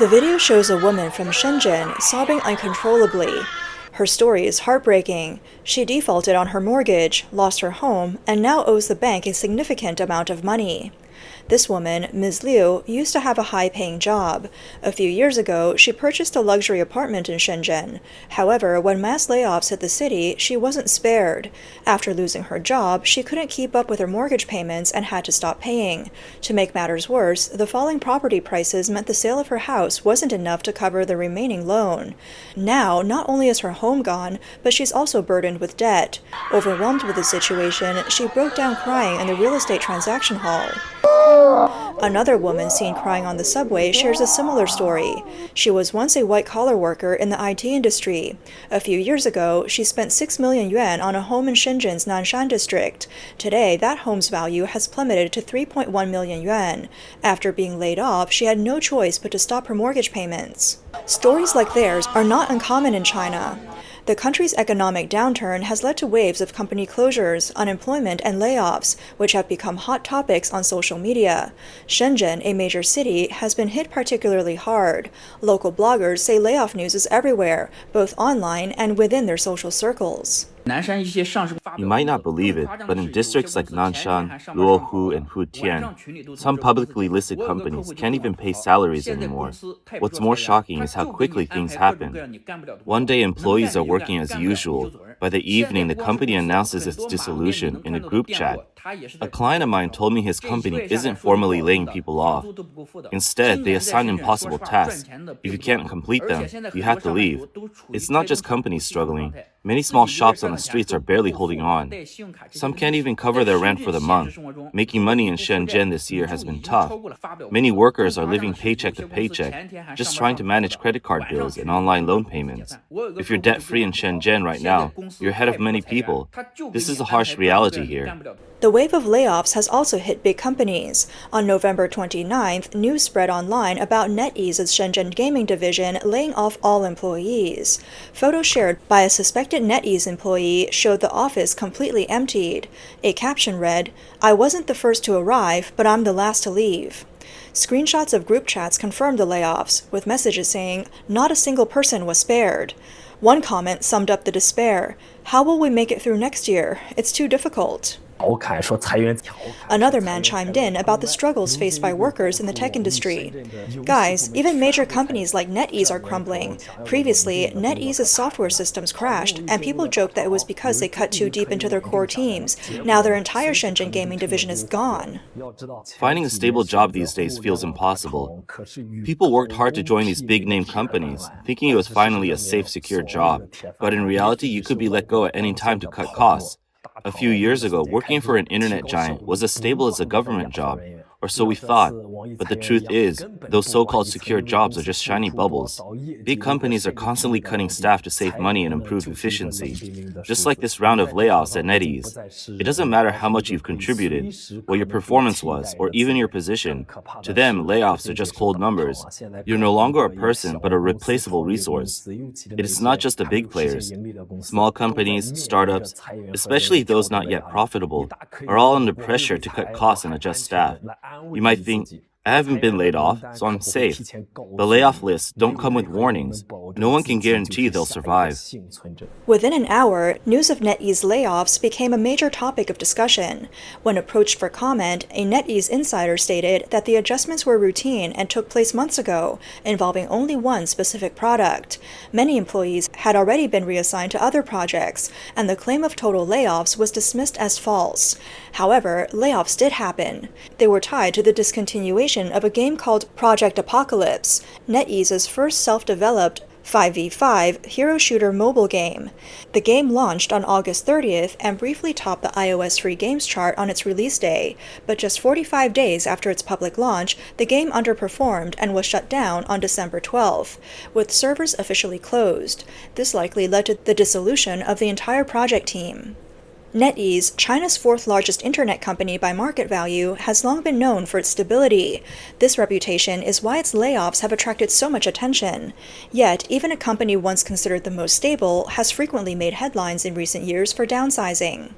The video shows a woman from Shenzhen sobbing uncontrollably. Her story is heartbreaking. She defaulted on her mortgage, lost her home, and now owes the bank a significant amount of money. This woman, Ms. Liu, used to have a high-paying job. A few years ago, she purchased a luxury apartment in Shenzhen. However, when mass layoffs hit the city, she wasn't spared. After losing her job, she couldn't keep up with her mortgage payments and had to stop paying. To make matters worse, the falling property prices meant the sale of her house wasn't enough to cover the remaining loan. Now, not only is her home gone, but she's also burdened with debt. Overwhelmed with the situation, she broke down crying in the real estate transaction hall. Another woman seen crying on the subway shares a similar story. She was once a white-collar worker in the IT industry. A few years ago, she spent 6 million yuan on a home in Shenzhen's Nanshan district. Today, that home's value has plummeted to 3.1 million yuan. After being laid off, she had no choice but to stop her mortgage payments. Stories like theirs are not uncommon in China. The country's economic downturn has led to waves of company closures, unemployment, and layoffs, which have become hot topics on social media. Shenzhen, a major city, has been hit particularly hard. Local bloggers say layoff news is everywhere, both online and within their social circles. You might not believe it, but in districts like Nanshan, Luohu, and Futian, some publicly listed companies can't even pay salaries anymore. What's more shocking is how quickly things happen. One day, employees are working as usual. By the evening, the company announces its dissolution in a group chat. A client of mine told me his company isn't formally laying people off. Instead, they assign impossible tasks. If you can't complete them, you have to leave. It's not just companies struggling. Many small shops on the streets are barely holding on. Some can't even cover their rent for the month. Making money in Shenzhen this year has been tough. Many workers are living paycheck to paycheck, just trying to manage credit card bills and online loan payments. If you're debt-free in Shenzhen right now, you're ahead of many people. This is a harsh reality here. The wave of layoffs has also hit big companies. On November 29th, news spread online about NetEase's Shenzhen gaming division laying off all employees. Photos shared by a suspected NetEase employee showed the office completely emptied. A caption read, "I wasn't the first to arrive, but I'm the last to leave." Screenshots of group chats confirmed the layoffs, with messages saying, "Not a single person was spared." One comment summed up the despair. "How will we make it through next year? It's too difficult." Another man chimed in about the struggles faced by workers in the tech industry. "Guys, even major companies like NetEase are crumbling. Previously, NetEase's software systems crashed, and people joked that it was because they cut too deep into their core teams. Now their entire Shenzhen gaming division is gone." Finding a stable job these days feels impossible. People worked hard to join these big-name companies, thinking it was finally a safe, secure job. But in reality, you could be let go at any time to cut costs. A few years ago, working for an internet giant was as stable as a government job, or so we thought. But the truth is, those so-called secure jobs are just shiny bubbles. Big companies are constantly cutting staff to save money and improve efficiency. Just like this round of layoffs at NetEase. It doesn't matter how much you've contributed, what your performance was, or even your position. To them, layoffs are just cold numbers. You're no longer a person, but a replaceable resource. It is not just the big players. Small companies, startups, especially those not yet profitable, are all under pressure to cut costs and adjust staff. You might think, I haven't been laid off, so I'm safe. But layoff lists don't come with warnings. No one can guarantee they'll survive. Within an hour, news of NetEase layoffs became a major topic of discussion. When approached for comment, a NetEase insider stated that the adjustments were routine and took place months ago, involving only one specific product. Many employees had already been reassigned to other projects, and the claim of total layoffs was dismissed as false. However, layoffs did happen. They were tied to the discontinuation of a game called Project Apocalypse, NetEase's first self-developed 5v5 hero shooter mobile game. The game launched on August 30th and briefly topped the iOS free games chart on its release day, but just 45 days after its public launch, the game underperformed and was shut down on December 12th, with servers officially closed. This likely led to the dissolution of the entire project team. NetEase, China's fourth-largest internet company by market value, has long been known for its stability. This reputation is why its layoffs have attracted so much attention. Yet, even a company once considered the most stable has frequently made headlines in recent years for downsizing.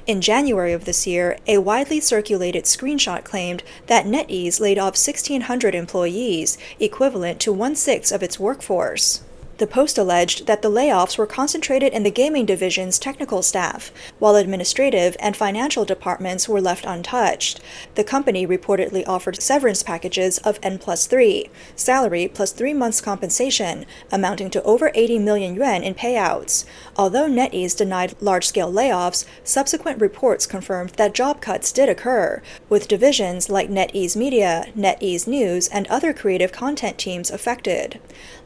In January of this year, a widely circulated screenshot claimed that NetEase laid off 1,600 employees, equivalent to 1/6 of its workforce. The post alleged that the layoffs were concentrated in the gaming division's technical staff, while administrative and financial departments were left untouched. The company reportedly offered severance packages of N+3, salary plus 3 months compensation, amounting to over 80 million yuan in payouts. Although NetEase denied large-scale layoffs, subsequent reports confirmed that job cuts did occur, with divisions like NetEase Media, NetEase News, and other creative content teams affected.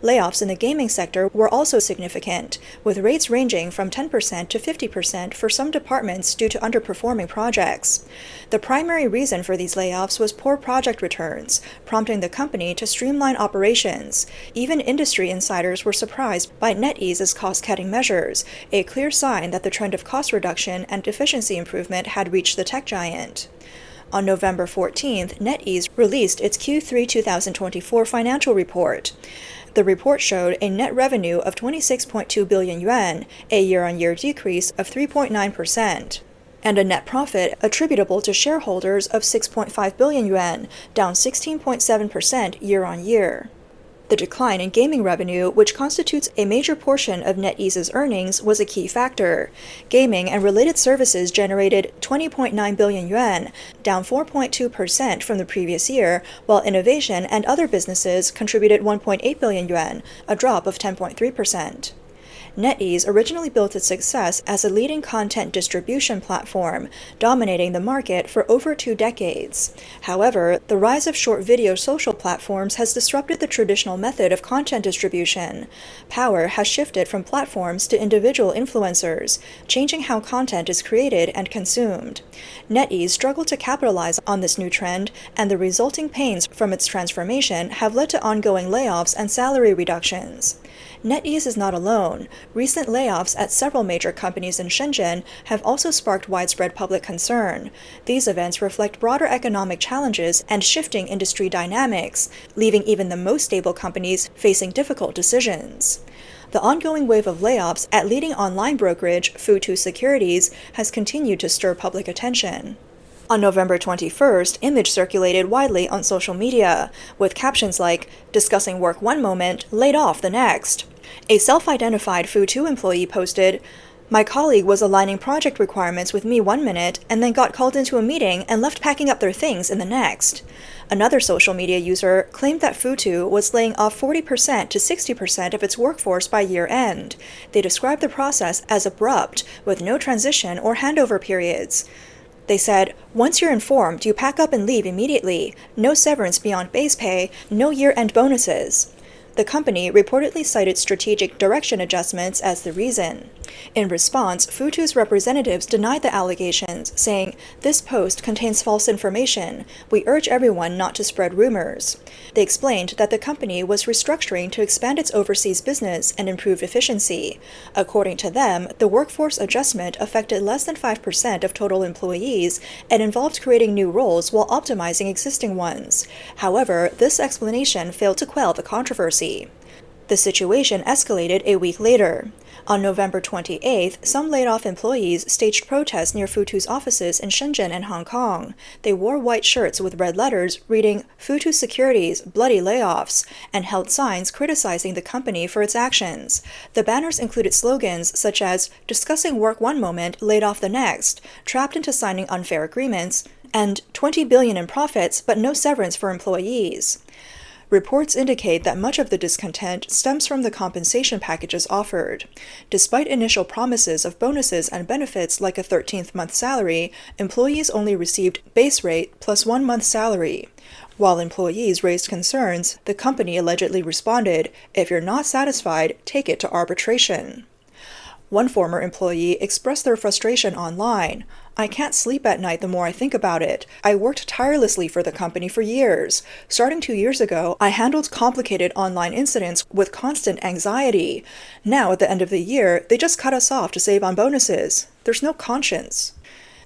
Layoffs in the gaming sector were also significant, with rates ranging from 10% to 50% for some departments due to underperforming projects. The primary reason for these layoffs was poor project returns, prompting the company to streamline operations. Even industry insiders were surprised by NetEase's cost-cutting measures, a clear sign that the trend of cost reduction and efficiency improvement had reached the tech giant. On November 14th, NetEase released its Q3 2024 financial report. The report showed a net revenue of 26.2 billion yuan, a year-on-year decrease of 3.9%, and a net profit attributable to shareholders of 6.5 billion yuan, down 16.7% year-on-year. The decline in gaming revenue, which constitutes a major portion of NetEase's earnings, was a key factor. Gaming and related services generated 20.9 billion yuan, down 4.2% from the previous year, while innovation and other businesses contributed 1.8 billion yuan, a drop of 10.3%. NetEase originally built its success as a leading content distribution platform, dominating the market for over 2 decades. However, the rise of short video social platforms has disrupted the traditional method of content distribution. Power has shifted from platforms to individual influencers, changing how content is created and consumed. NetEase struggled to capitalize on this new trend, and the resulting pains from its transformation have led to ongoing layoffs and salary reductions. NetEase is not alone. Recent layoffs at several major companies in Shenzhen have also sparked widespread public concern. These events reflect broader economic challenges and shifting industry dynamics, leaving even the most stable companies facing difficult decisions. The ongoing wave of layoffs at leading online brokerage, Futu Securities, has continued to stir public attention. On November 21st, image circulated widely on social media, with captions like, "Discussing work one moment, laid off the next." A self-identified Futu employee posted, "My colleague was aligning project requirements with me one minute and then got called into a meeting and left packing up their things in the next." Another social media user claimed that Futu was laying off 40% to 60% of its workforce by year-end. They described the process as abrupt, with no transition or handover periods. They said, "Once you're informed, you pack up and leave immediately. No severance beyond base pay, no year-end bonuses." The company reportedly cited strategic direction adjustments as the reason. In response, Futu's representatives denied the allegations, saying, "This post contains false information. We urge everyone not to spread rumors." They explained that the company was restructuring to expand its overseas business and improve efficiency. According to them, the workforce adjustment affected less than 5% of total employees and involved creating new roles while optimizing existing ones. However, this explanation failed to quell the controversy. The situation escalated a week later. On November 28th, some laid-off employees staged protests near Futu's offices in Shenzhen and Hong Kong. They wore white shirts with red letters reading "Futu Securities, Bloody Layoffs," and held signs criticizing the company for its actions. The banners included slogans such as "Discussing work one moment, laid off the next," "Trapped into signing unfair agreements," and "20 billion in profits, but no severance for employees." Reports indicate that much of the discontent stems from the compensation packages offered. Despite initial promises of bonuses and benefits like a 13th month salary, employees only received base rate plus 1 month salary. While employees raised concerns, the company allegedly responded, "If you're not satisfied, take it to arbitration." One former employee expressed their frustration online. I can't sleep at night the more I think about it. I worked tirelessly for the company for years. Starting 2 years ago, I handled complicated online incidents with constant anxiety. Now, at the end of the year, they just cut us off to save on bonuses. There's no conscience.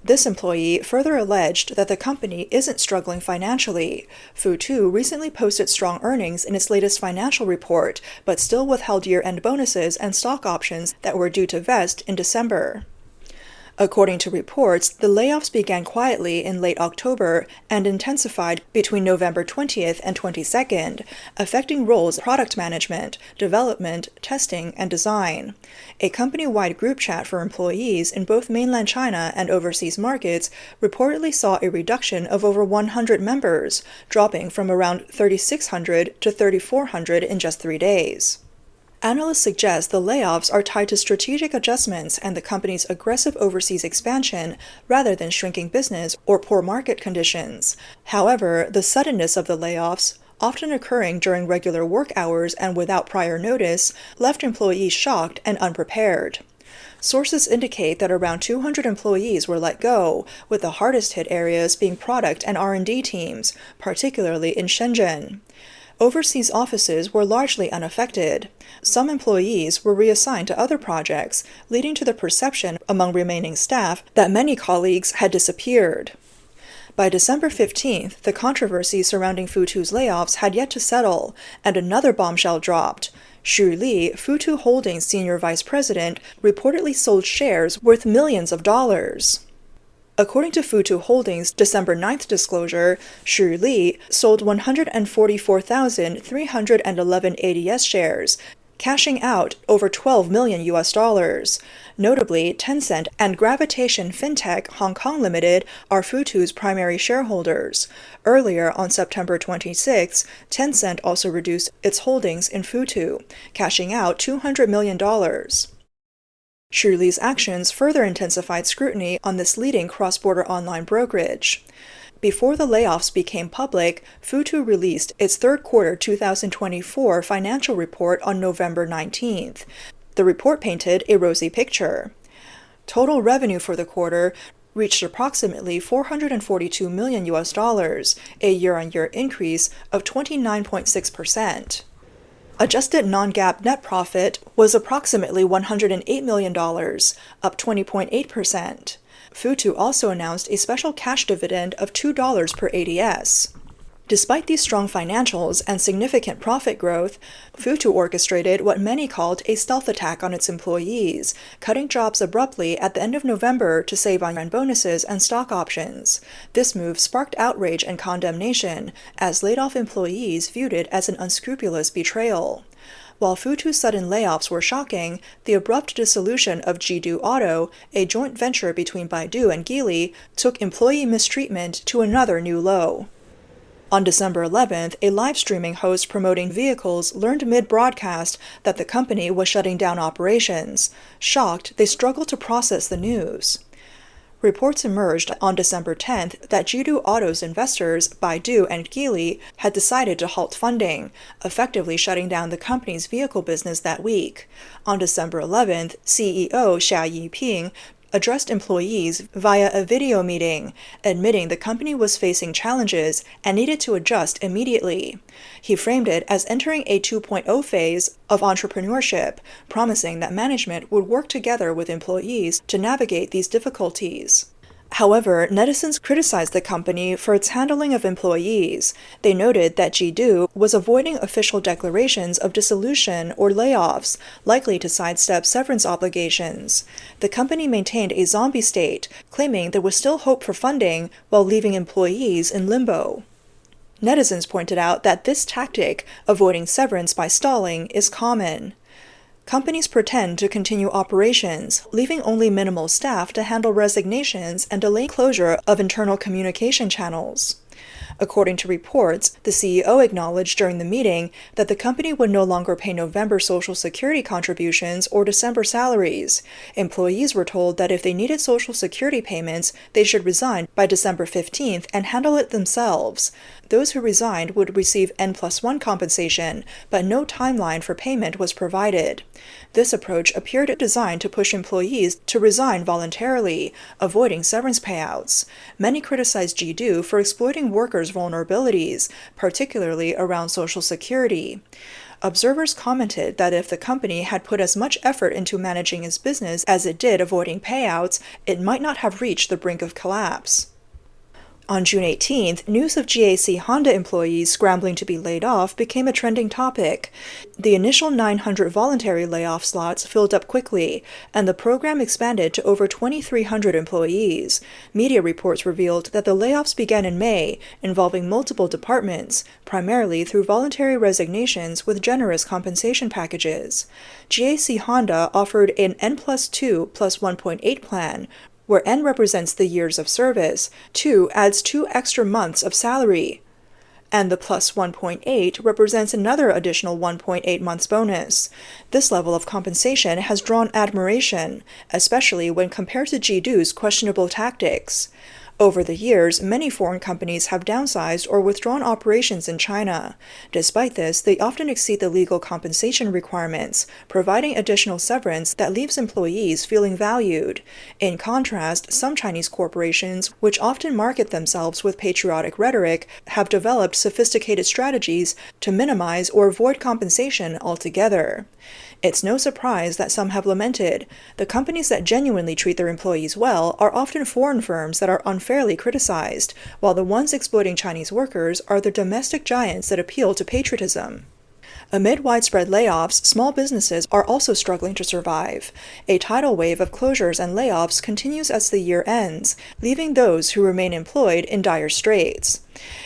This employee further alleged that the company isn't struggling financially. Futu recently posted strong earnings in its latest financial report, but still withheld year-end bonuses and stock options that were due to vest in December. According to reports, the layoffs began quietly in late October and intensified between November 20th and 22nd, affecting roles in product management, development, testing, and design. A company-wide group chat for employees in both mainland China and overseas markets reportedly saw a reduction of over 100 members, dropping from around 3,600 to 3,400 in just 3 days. Analysts suggest the layoffs are tied to strategic adjustments and the company's aggressive overseas expansion rather than shrinking business or poor market conditions. However, the suddenness of the layoffs, often occurring during regular work hours and without prior notice, left employees shocked and unprepared. Sources indicate that around 200 employees were let go, with the hardest hit areas being product and R&D teams, particularly in Shenzhen. Overseas offices were largely unaffected. Some employees were reassigned to other projects, leading to the perception among remaining staff that many colleagues had disappeared. By December 15th, the controversy surrounding Futu's layoffs had yet to settle, and another bombshell dropped. Xu Li, Futu Holdings senior vice president, reportedly sold shares worth millions of dollars. According to Futu Holdings' December 9th disclosure, Xu Li sold 144,311 ADS shares, cashing out over $12 million. Notably, Tencent and Gravitation Fintech Hong Kong Limited are Futu's primary shareholders. Earlier, on September 26, Tencent also reduced its holdings in Futu, cashing out $200 million. Xu Li's actions further intensified scrutiny on this leading cross-border online brokerage. Before the layoffs became public, Futu released its third quarter 2024 financial report on November 19th. The report painted a rosy picture. Total revenue for the quarter reached approximately $442 million, a year-on-year increase of 29.6%. Adjusted non-GAAP net profit was approximately $108 million, up 20.8%. Futu also announced a special cash dividend of $2 per ADS. Despite these strong financials and significant profit growth, Futu orchestrated what many called a stealth attack on its employees, cutting jobs abruptly at the end of November to save on bonuses and stock options. This move sparked outrage and condemnation, as laid-off employees viewed it as an unscrupulous betrayal. While Futu's sudden layoffs were shocking, the abrupt dissolution of Jidu Auto, a joint venture between Baidu and Geely, took employee mistreatment to another new low. On December 11th, a live streaming host promoting vehicles learned mid-broadcast that the company was shutting down operations. Shocked, they struggled to process the news. Reports emerged on December 10th that Jidu Auto's investors, Baidu and Geely, had decided to halt funding, effectively shutting down the company's vehicle business that week. On December 11th, CEO Xia Yiping addressed employees via a video meeting, admitting the company was facing challenges and needed to adjust immediately. He framed it as entering a 2.0 phase of entrepreneurship, promising that management would work together with employees to navigate these difficulties. However, netizens criticized the company for its handling of employees. They noted that Jidu was avoiding official declarations of dissolution or layoffs, likely to sidestep severance obligations. The company maintained a zombie state, claiming there was still hope for funding while leaving employees in limbo. Netizens pointed out that this tactic, avoiding severance by stalling, is common. Companies pretend to continue operations, leaving only minimal staff to handle resignations and delay closure of internal communication channels. According to reports, the CEO acknowledged during the meeting that the company would no longer pay November Social Security contributions or December salaries. Employees were told that if they needed Social Security payments, they should resign by December 15th and handle it themselves. Those who resigned would receive N+1 compensation, but no timeline for payment was provided. This approach appeared designed to push employees to resign voluntarily, avoiding severance payouts. Many criticized Jidu for exploiting workers' vulnerabilities, particularly around Social Security. Observers commented that if the company had put as much effort into managing its business as it did avoiding payouts, it might not have reached the brink of collapse. On June 18th, news of GAC Honda employees scrambling to be laid off became a trending topic. The initial 900 voluntary layoff slots filled up quickly, and the program expanded to over 2,300 employees. Media reports revealed that the layoffs began in May, involving multiple departments, primarily through voluntary resignations with generous compensation packages. GAC Honda offered an N+2 plus 1.8 plan, where N represents the years of service, 2 adds 2 extra months of salary, and the plus 1.8 represents another additional 1.8 months bonus. This level of compensation has drawn admiration, especially when compared to Jidu's questionable tactics. Over the years, many foreign companies have downsized or withdrawn operations in China. Despite this, they often exceed the legal compensation requirements, providing additional severance that leaves employees feeling valued. In contrast, some Chinese corporations, which often market themselves with patriotic rhetoric, have developed sophisticated strategies to minimize or avoid compensation altogether. It's no surprise that some have lamented. The companies that genuinely treat their employees well are often foreign firms that are unfairly criticized, while the ones exploiting Chinese workers are the domestic giants that appeal to patriotism. Amid widespread layoffs, small businesses are also struggling to survive. A tidal wave of closures and layoffs continues as the year ends, leaving those who remain employed in dire straits.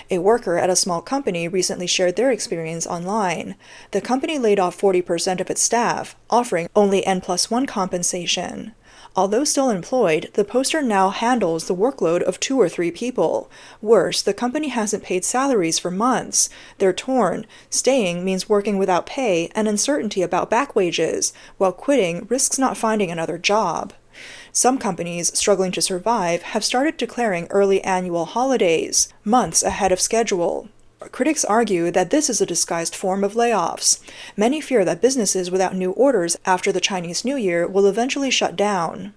A worker at a small company recently shared their experience online. The company laid off 40% of its staff, offering only N+1 compensation. Although still employed, the poster now handles the workload of 2 or 3 people. Worse, the company hasn't paid salaries for months. They're torn. Staying means working without pay and uncertainty about back wages, while quitting risks not finding another job. Some companies struggling to survive have started declaring early annual holidays, months ahead of schedule. Critics argue that this is a disguised form of layoffs. Many fear that businesses without new orders after the Chinese New Year will eventually shut down.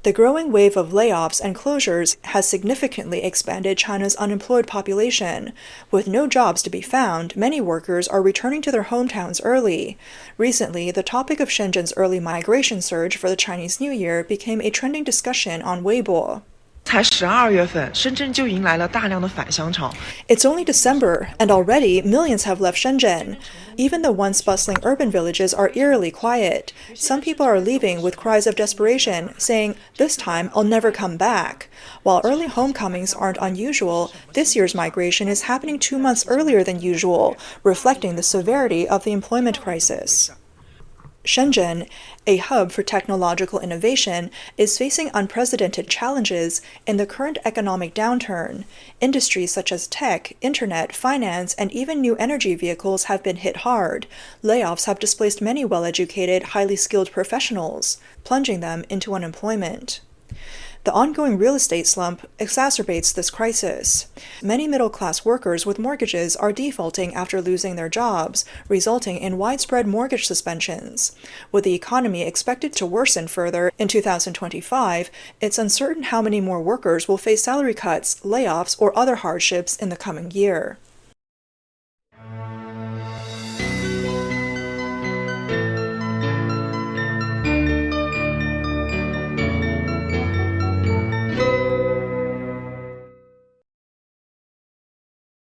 The growing wave of layoffs and closures has significantly expanded China's unemployed population. With no jobs to be found, many workers are returning to their hometowns early. Recently, the topic of Shenzhen's early migration surge for the Chinese New Year became a trending discussion on Weibo. 才12月份，深圳就迎来了大量的返乡潮。 It's only December, and already millions have left Shenzhen. Even the once bustling urban villages are eerily quiet. Some people are leaving with cries of desperation, saying, "This time I'll never come back." While early homecomings aren't unusual, this year's migration is happening 2 months earlier than usual, reflecting the severity of the employment crisis. Shenzhen, a hub for technological innovation, is facing unprecedented challenges in the current economic downturn. Industries such as tech, internet, finance, and even new energy vehicles have been hit hard. Layoffs have displaced many well-educated, highly skilled professionals, plunging them into unemployment. The ongoing real estate slump exacerbates this crisis. Many middle-class workers with mortgages are defaulting after losing their jobs, resulting in widespread mortgage suspensions. With the economy expected to worsen further in 2025, it's uncertain how many more workers will face salary cuts, layoffs, or other hardships in the coming year.